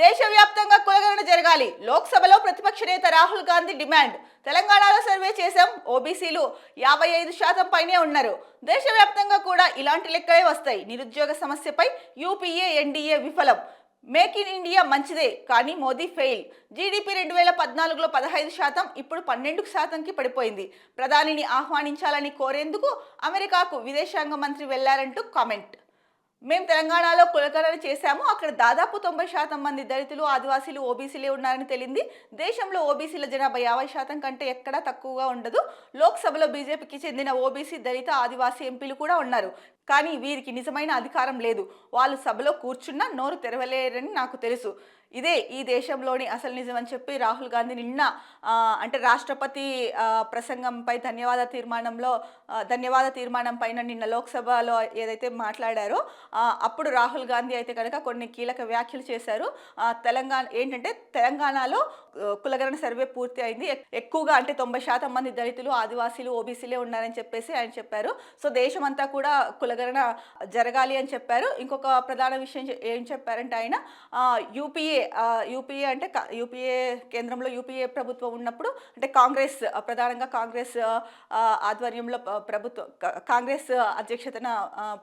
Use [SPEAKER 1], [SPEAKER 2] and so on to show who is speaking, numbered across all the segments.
[SPEAKER 1] దేశవ్యాప్తంగా కులగణన జరగాలి. లోక్సభలో ప్రతిపక్ష నేత రాహుల్ గాంధీ డిమాండ్. తెలంగాణలో సర్వే చేశాం. ఓబీసీలు 55% పైనే ఉన్నారు. దేశవ్యాప్తంగా కూడా ఇలాంటి లెక్కలే వస్తాయి. నిరుద్యోగ సమస్యపై యూపీఏ ఎన్డీఏ విఫలం. మేక్ ఇన్ ఇండియా మంచిదే కానీ మోదీ ఫెయిల్. జీడీపీ 2014లో 15%, ఇప్పుడు 12%కి పడిపోయింది. ప్రధానిని ఆహ్వానించాలని కోరేందుకు అమెరికాకు విదేశాంగ మంత్రి వెళ్లారంటూ కామెంట్. మేము తెలంగాణలో కులగణన చేశాము. అక్కడ దాదాపు 90% మంది దళితులు, ఆదివాసీలు, ఓబీసీలే ఉన్నారని తేలింది. దేశంలో ఓబీసీల జనాభా 50% కంటే ఎక్కడా తక్కువగా ఉండదు. లోక్సభలో బీజేపీకి చెందిన ఓబీసీ, దళిత, ఆదివాసీ ఎంపీలు కూడా ఉన్నారు. కానీ వీరికి నిజమైన అధికారం లేదు. వాళ్ళు సభలో కూర్చున్నా నోరు తెరవలేరని నాకు తెలుసు. ఇదే ఈ దేశంలోని అసలు నిజం అని చెప్పి రాహుల్ గాంధీ నిన్న అంటే రాష్ట్రపతి ప్రసంగంపై ధన్యవాద తీర్మానం పైన నిన్న లోక్సభలో ఏదైతే మాట్లాడారో అప్పుడు రాహుల్ గాంధీ అయితే కనుక కొన్ని కీలక వ్యాఖ్యలు చేశారు. తెలంగాణలో కులగణన సర్వే పూర్తి అయింది. ఎక్కువగా అంటే 90% మంది దళితులు, ఆదివాసీలు, ఓబీసీలే ఉన్నారని చెప్పేసి ఆయన చెప్పారు. సో దేశమంతా కూడా కులగణన జరగాలి అని చెప్పారు. ఇంకొక ప్రధాన విషయం ఏం చెప్పారంటే ఆయన యూపీఏ అంటే యూపీఏ కేంద్రంలో యూపీఏ ప్రభుత్వం ఉన్నప్పుడు అంటే ప్రధానంగా కాంగ్రెస్ ఆధ్వర్యంలో కాంగ్రెస్ అధ్యక్షతన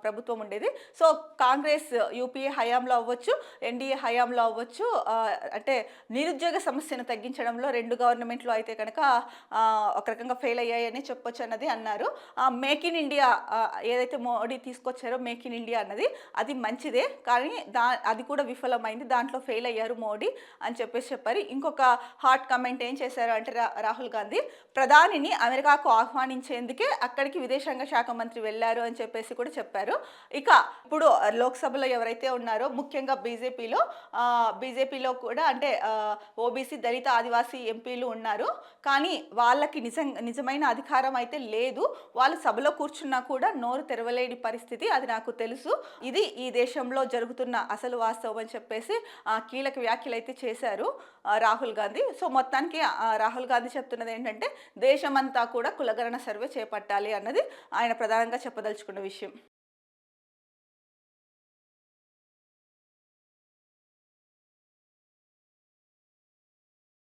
[SPEAKER 1] ప్రభుత్వం ఉండేది. సో కాంగ్రెస్ యూపీఏ హయాంలో అవ్వచ్చు, ఎన్డీఏ హయాంలో అవ్వచ్చు, అంటే నిరుద్యోగ సమస్యను తగ్గించడంలో రెండు గవర్నమెంట్లు అయితే కనుక ఒక రకంగా ఫెయిల్ అయ్యాయని చెప్పొచ్చు అన్నది అన్నారు. మేక్ ఇన్ ఇండియా ఏదైతే మోడీ తీసుకొచ్చారో మేక్ ఇన్ ఇండియా అన్నది అది మంచిదే, కానీ అది కూడా విఫలమైంది. దాంట్లో ఫెయిల్ అయ్యారు మోడీ అని చెప్పేసి చెప్పారు. ఇంకొక హాట్ కమెంట్ ఏం చేశారు అంటే రాహుల్ గాంధీ ప్రధానిని అమెరికాకు ఆహ్వానించేందుకే అక్కడికి విదేశాంగ శాఖ మంత్రి వెళ్ళారు అని చెప్పేసి కూడా చెప్పారు. ఇక ఇప్పుడు లోక్సభలో ఎవరైతే ఉన్నారో ముఖ్యంగా బీజేపీలో కూడా అంటే ఓబీసీ, దళిత, ఆదివాసీ ఎంపీలు ఉన్నారు. కానీ వాళ్ళకి నిజమైన అధికారం అయితే లేదు. వాళ్ళు సభలో కూర్చున్నా కూడా నోరు తెరవలేని పరిస్థితి, అది నాకు తెలుసు. ఇది ఈ దేశంలో జరుగుతున్న అసలు వాస్తవం అని చెప్పేసి కీలక వ్యాఖ్యలు అయితే చేశారు రాహుల్ గాంధీ. సో మొత్తానికి రాహుల్ గాంధీ చెప్తున్నది ఏంటంటే దేశమంతా కూడా కులగణన సర్వే చేపట్టాలి అన్నది ఆయన ప్రధానంగా చెప్పదలుచుకున్న విషయం.